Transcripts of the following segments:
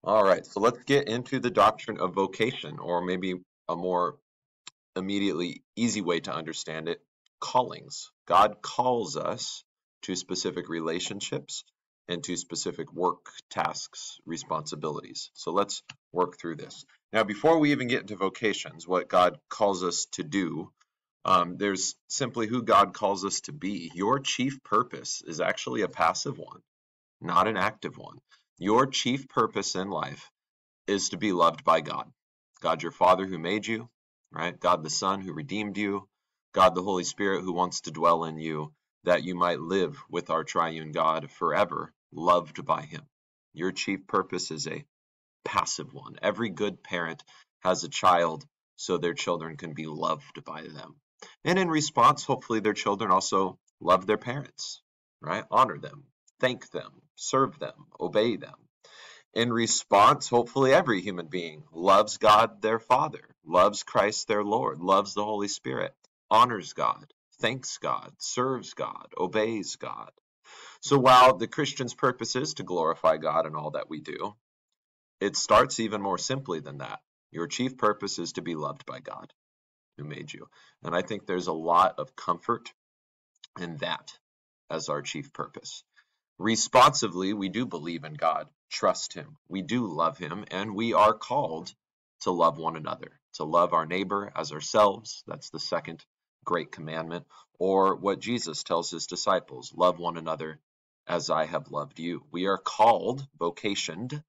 All right, so let's get into the doctrine of vocation, or maybe a more immediately easy way to understand it, callings. God calls us to specific relationships and to specific work, tasks, responsibilities. So let's work through this. Now, before we even get into vocations, what God calls us to do, there's simply who God calls us to be. Your chief purpose is actually a passive one, not an active one. Your chief purpose in life is to be loved by God. God your Father who made you, right? God the Son who redeemed you, God the Holy Spirit who wants to dwell in you, that you might live with our triune God forever, loved by him. Your chief purpose is a passive one. Every good parent has a child so their children can be loved by them. And in response, hopefully their children also love their parents, right? Honor them, thank them, serve them, obey them. In response, hopefully every human being loves God their Father, loves Christ their Lord, loves the Holy Spirit, honors God, thanks God, serves God, obeys God. So while the Christian's purpose is to glorify God in all that we do, it starts even more simply than that. Your chief purpose is to be loved by God who made you. And I think there's a lot of comfort in that as our chief purpose. Responsively, we do believe in God, trust him, we do love him, and we are called to love one another, to love our neighbor as ourselves. That's the second great commandment, or what Jesus tells his disciples, love one another as I have loved you. We are called, vocationed,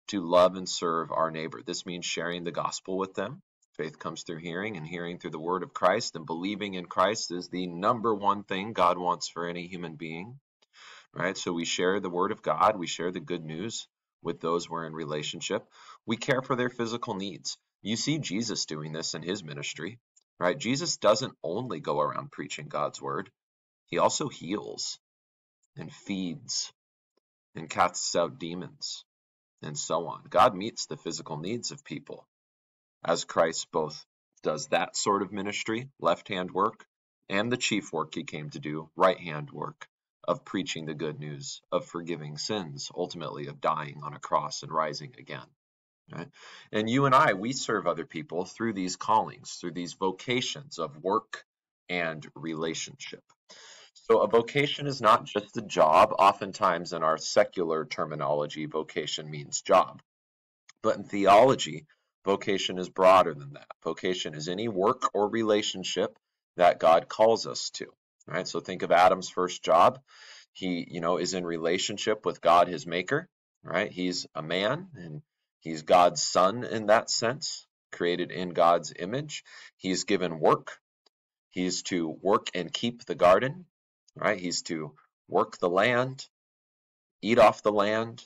to love and serve our neighbor. This means sharing the gospel with them. Faith comes through hearing, and hearing through the word of Christ, and believing in Christ is the number one thing God wants for any human being. Right? So we share the word of God, we share the good news with those we're in relationship. We care for their physical needs. You see Jesus doing this in his ministry, right? Jesus doesn't only go around preaching God's word. He also heals and feeds and casts out demons and so on. God meets the physical needs of people as Christ both does that sort of ministry, left-hand work, and the chief work he came to do, right-hand work, of preaching the good news, of forgiving sins, ultimately of dying on a cross and rising again. Right? And you and I, we serve other people through these callings, through these vocations of work and relationship. So a vocation is not just a job. Oftentimes in our secular terminology, vocation means job. But in theology, vocation is broader than that. Vocation is any work or relationship that God calls us to. Right? So think of Adam's first job. He, is in relationship with God, his maker. Right? He's a man and he's God's son in that sense, created in God's image. He's given work. He's to work and keep the garden. Right? He's to work the land, eat off the land,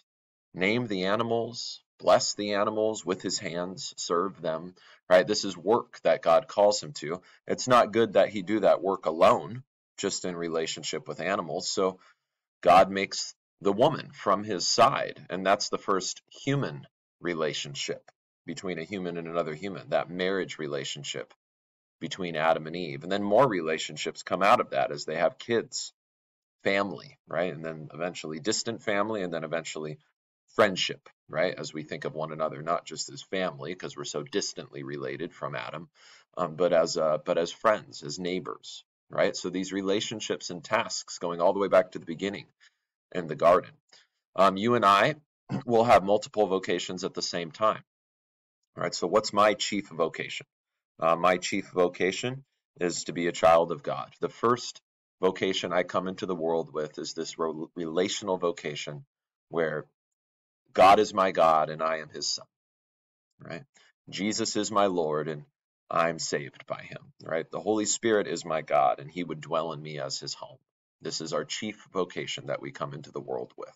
name the animals, bless the animals with his hands, serve them, right? This is work that God calls him to. It's not good that he do that work alone, just in relationship with animals. So God makes the woman from his side, and that's the first human relationship between a human and another human, that marriage relationship between Adam and Eve. And then more relationships come out of that as they have kids, family, right? And then eventually distant family, and then eventually friendship, right? As we think of one another, not just as family, because we're so distantly related from Adam, but as friends, as neighbors, right? So these relationships and tasks going all the way back to the beginning in the garden. You and I will have multiple vocations at the same time. All right. So what's my chief vocation? My chief vocation is to be a child of God. The first vocation I come into the world with is this relational vocation where God is my God and I am his son, right? Jesus is my Lord and I'm saved by him, right? The Holy Spirit is my God and he would dwell in me as his home. This is our chief vocation that we come into the world with,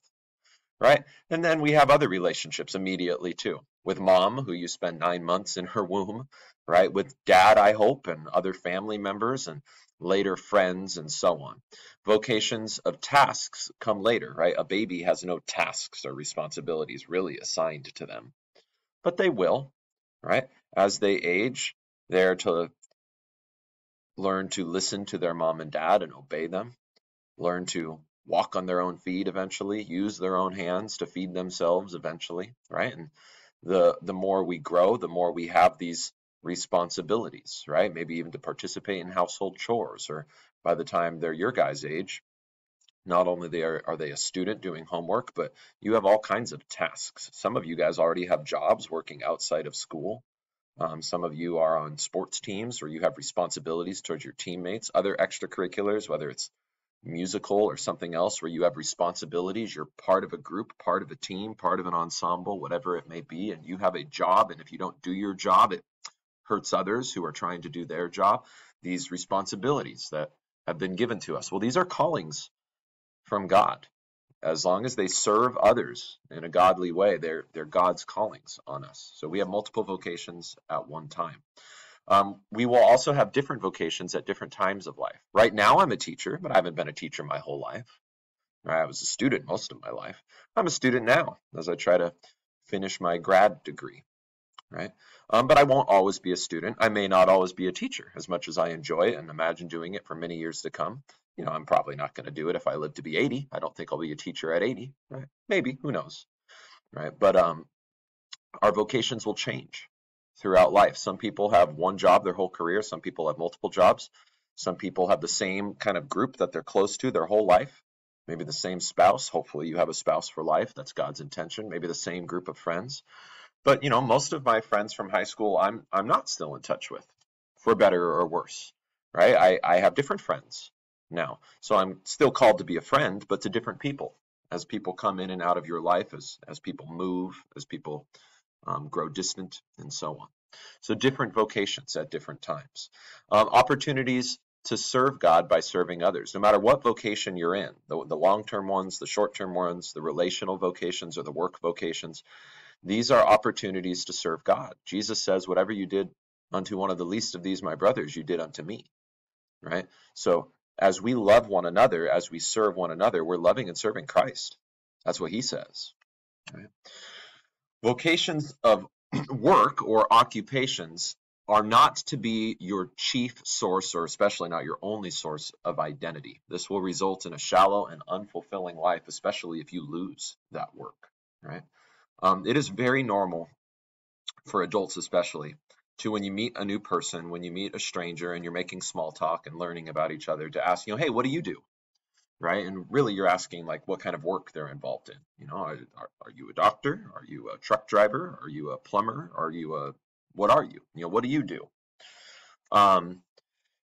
right? And then we have other relationships immediately too. With mom, who you spend 9 months in her womb, right? With dad, I hope, and other family members, and later friends, and so on. Vocations of tasks come later, right? A baby has no tasks or responsibilities really assigned to them, but they will, right? As they age, they're to learn to listen to their mom and dad and obey them, learn to walk on their own feet eventually, use their own hands to feed themselves eventually, right? And the more we grow, the more we have these responsibilities, right? Maybe even to participate in household chores, or by the time they're your guys' age, not only are they a student doing homework, but you have all kinds of tasks. Some of you guys already have jobs working outside of school. Some of you are on sports teams where you have responsibilities towards your teammates, other extracurriculars, whether it's musical or something else where you have responsibilities. You're part of a group, part of a team, part of an ensemble, whatever it may be, and you have a job. And if you don't do your job, it hurts others who are trying to do their job. These responsibilities that have been given to us. Well, these are callings from God. As long as they serve others in a godly way, they're God's callings on us. So we have multiple vocations at one time. We will also have different vocations at different times of life. Right now, I'm a teacher, but I haven't been a teacher my whole life. I was a student most of my life. I'm a student now as I try to finish my grad degree, right? But I won't always be a student. I may not always be a teacher, as much as I enjoy it and imagine doing it for many years to come. You know, I'm probably not going to do it if I live to be 80. I don't think I'll be a teacher at 80, right? Maybe, who knows, right? But our vocations will change throughout life. Some people have one job their whole career. Some people have multiple jobs. Some people have the same kind of group that they're close to their whole life. Maybe the same spouse. Hopefully you have a spouse for life. That's God's intention. Maybe the same group of friends. But you know, most of my friends from high school, I'm not still in touch with, for better or worse, right? I have different friends now, so I'm still called to be a friend, but to different people. As people come in and out of your life, as people move, as people grow distant, and so on. So different vocations at different times. Opportunities to serve God by serving others, no matter what vocation you're in, the long-term ones, the short-term ones, the relational vocations or the work vocations. These are opportunities to serve God. Jesus says, whatever you did unto one of the least of these, my brothers, you did unto me, right? So as we love one another, as we serve one another, we're loving and serving Christ. That's what he says, right? Vocations of work or occupations are not to be your chief source, or especially not your only source of identity. This will result in a shallow and unfulfilling life, especially if you lose that work, right? It is very normal for adults especially to, when you meet a new person, when you meet a stranger and you're making small talk and learning about each other, to ask, you know, hey, what do you do? Right? And really you're asking like what kind of work they're involved in. You know, are you a doctor? Are you a truck driver? Are you a plumber? Are you a, what are you? You know, what do you do?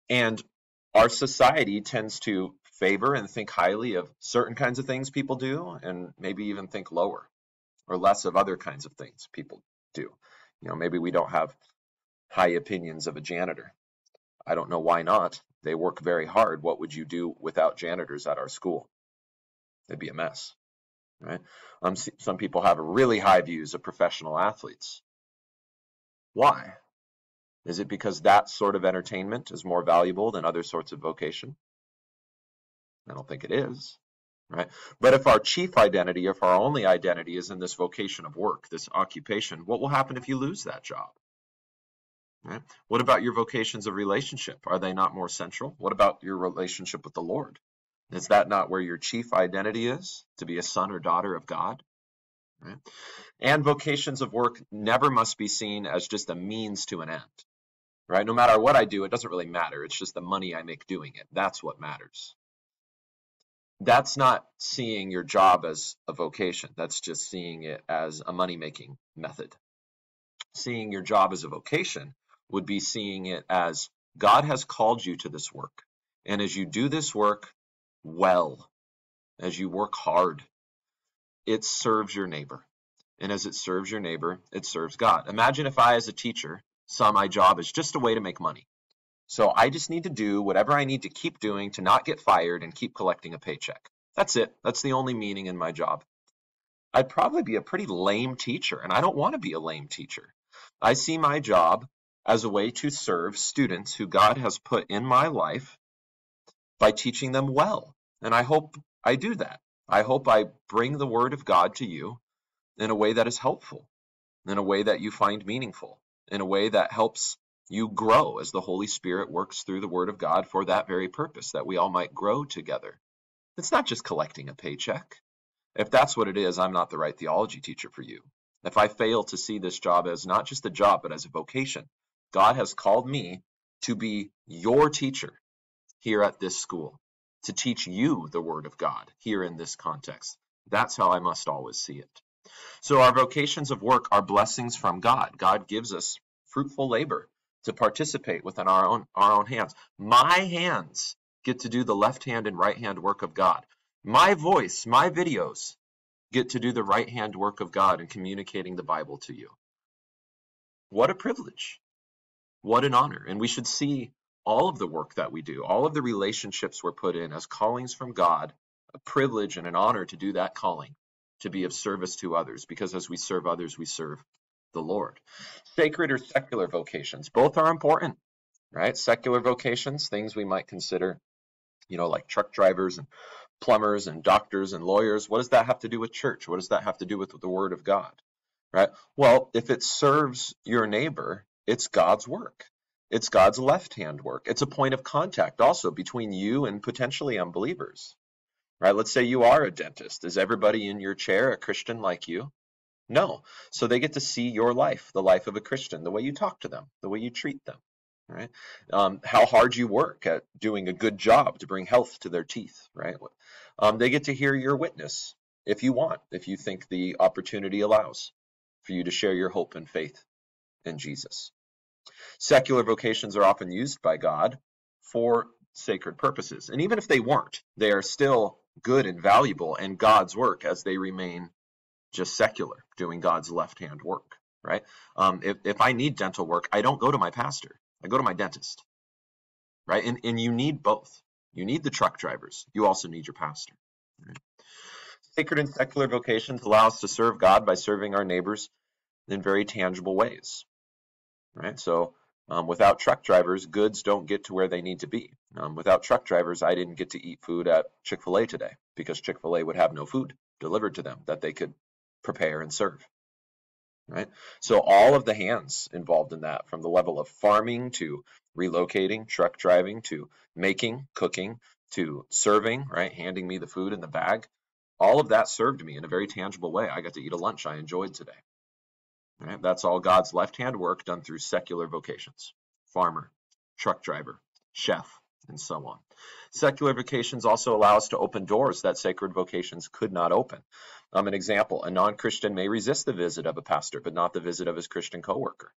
And our society tends to favor and think highly of certain kinds of things people do, and maybe even think lower or less of other kinds of things people do. You know, maybe we don't have high opinions of a janitor. I don't know why not. They work very hard. What would you do without janitors at our school? It'd be a mess, right? Some people have really high views of professional athletes. Why? Is it because that sort of entertainment is more valuable than other sorts of vocation? I don't think it is, right? But if our chief identity, if our only identity is in this vocation of work, this occupation, what will happen if you lose that job? Right? What about your vocations of relationship? Are they not more central? What about your relationship with the Lord? Is that not where your chief identity is? To be a son or daughter of God? Right? And vocations of work never must be seen as just a means to an end. Right? No matter what I do, it doesn't really matter. It's just the money I make doing it. That's what matters. That's not seeing your job as a vocation. That's just seeing it as a money-making method. Seeing your job as a vocation would be seeing it as God has called you to this work. And as you do this work well, as you work hard, it serves your neighbor. And as it serves your neighbor, it serves God. Imagine if I, as a teacher, saw my job as just a way to make money. So I just need to do whatever I need to keep doing to not get fired and keep collecting a paycheck. That's it. That's the only meaning in my job. I'd probably be a pretty lame teacher, and I don't want to be a lame teacher. I see my job as a way to serve students who God has put in my life by teaching them well. And I hope I do that. I hope I bring the word of God to you in a way that is helpful, in a way that you find meaningful, in a way that helps you grow as the Holy Spirit works through the word of God for that very purpose, that we all might grow together It's not just collecting a paycheck. If that's what it is, I'm not the right theology teacher for you. If I fail to see this job as not just a job, but as a vocation, God has called me to be your teacher here at this school, to teach you the Word of God here in this context. That's how I must always see it. So our vocations of work are blessings from God. God gives us fruitful labor to participate within our own hands. My hands get to do the left hand and right hand work of God. My voice, my videos get to do the right hand work of God in communicating the Bible to you. What a privilege. What an honor. And we should see all of the work that we do, all of the relationships we're put in as callings from God, a privilege and an honor to do that calling, to be of service to others, because as we serve others, we serve the Lord. Sacred or secular vocations, both are important, right? Secular vocations, things we might consider, like truck drivers and plumbers and doctors and lawyers. What does that have to do with church? What does that have to do with the Word of God, right? Well, if it serves your neighbor, it's God's work. It's God's left-hand work. It's a point of contact also between you and potentially unbelievers, right? Let's say you are a dentist. Is everybody in your chair a Christian like you? No. So they get to see your life, the life of a Christian, the way you talk to them, the way you treat them, right? How hard you work at doing a good job to bring health to their teeth, right? They get to hear your witness if you want, if you think the opportunity allows for you to share your hope and faith in Jesus. Secular vocations are often used by God for sacred purposes. And even if they weren't, they are still good and valuable and God's work as they remain just secular, doing God's left-hand work, right? If I need dental work, I don't go to my pastor. I go to my dentist, right? And you need both. You need the truck drivers. You also need your pastor. Right? Sacred and secular vocations allow us to serve God by serving our neighbors in very tangible ways, right? So without truck drivers, goods don't get to where they need to be. Without truck drivers, I didn't get to eat food at Chick-fil-A today because Chick-fil-A would have no food delivered to them that they could prepare and serve, right? So all of the hands involved in that, from the level of farming to relocating, truck driving, to making, cooking, to serving, right? Handing me the food in the bag. All of that served me in a very tangible way. I got to eat a lunch I enjoyed today. Right? That's all God's left-hand work done through secular vocations. Farmer, truck driver, chef, and so on. Secular vocations also allow us to open doors that sacred vocations could not open. An example, a non-Christian may resist the visit of a pastor, but not the visit of his Christian coworker.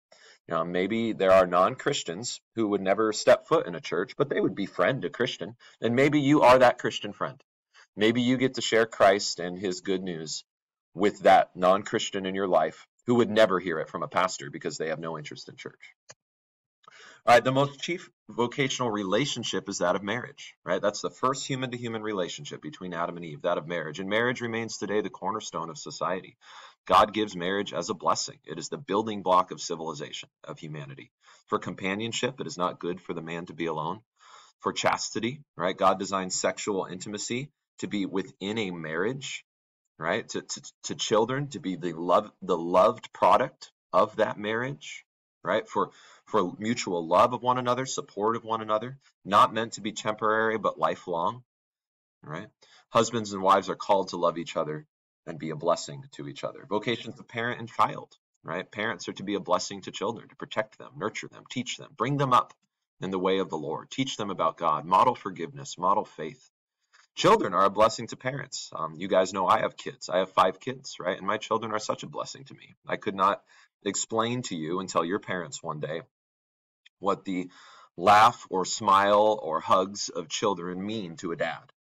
Maybe there are non-Christians who would never step foot in a church, but they would befriend a Christian, and maybe you are that Christian friend. Maybe you get to share Christ and his good news with that non-Christian in your life who would never hear it from a pastor because they have no interest in church. All right, the most chief vocational relationship is that of marriage, right? That's the first human-to-human relationship between Adam and Eve, that of marriage. And marriage remains today the cornerstone of society. God gives marriage as a blessing. It is the building block of civilization, of humanity. For companionship, it is not good for the man to be alone. For chastity, right? God designed sexual intimacy to be within a marriage, right? To children to be the loved product of that marriage, right? For mutual love of one another, support of one another, not meant to be temporary but lifelong, right? Husbands and wives are called to love each other and be a blessing to each other. Vocations of parent and child, right? Parents are to be a blessing to children, to protect them, nurture them, teach them, bring them up in the way of the Lord, teach them about God, model forgiveness, model faith. Children are a blessing to parents. You guys know I have kids. I have 5 kids, right? And my children are such a blessing to me. I could not explain to you until your parents one day what the laugh or smile or hugs of children mean to a dad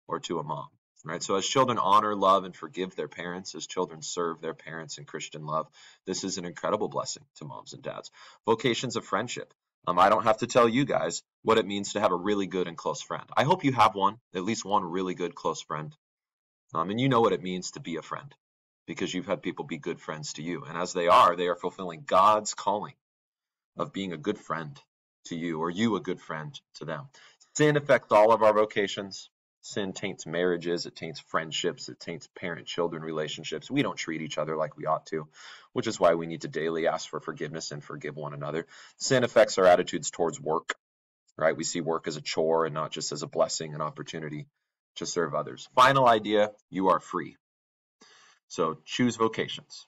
or to a mom, right? So as children honor, love, and forgive their parents, as children serve their parents in Christian love, this is an incredible blessing to moms and dads. Vocations of friendship. I don't have to tell you guys what it means to have a really good and close friend. I hope you have one, at least one really good close friend. And you know what it means to be a friend because you've had people be good friends to you. And as they are fulfilling God's calling of being a good friend to you, or you a good friend to them. Sin affects all of our vocations. Sin taints marriages, it taints friendships, it taints parent-children relationships. We don't treat each other like we ought to, which is why we need to daily ask for forgiveness and forgive one another. Sin affects our attitudes towards work, right? We see work as a chore and not just as a blessing and opportunity to serve others. Final idea, you are free. So choose vocations.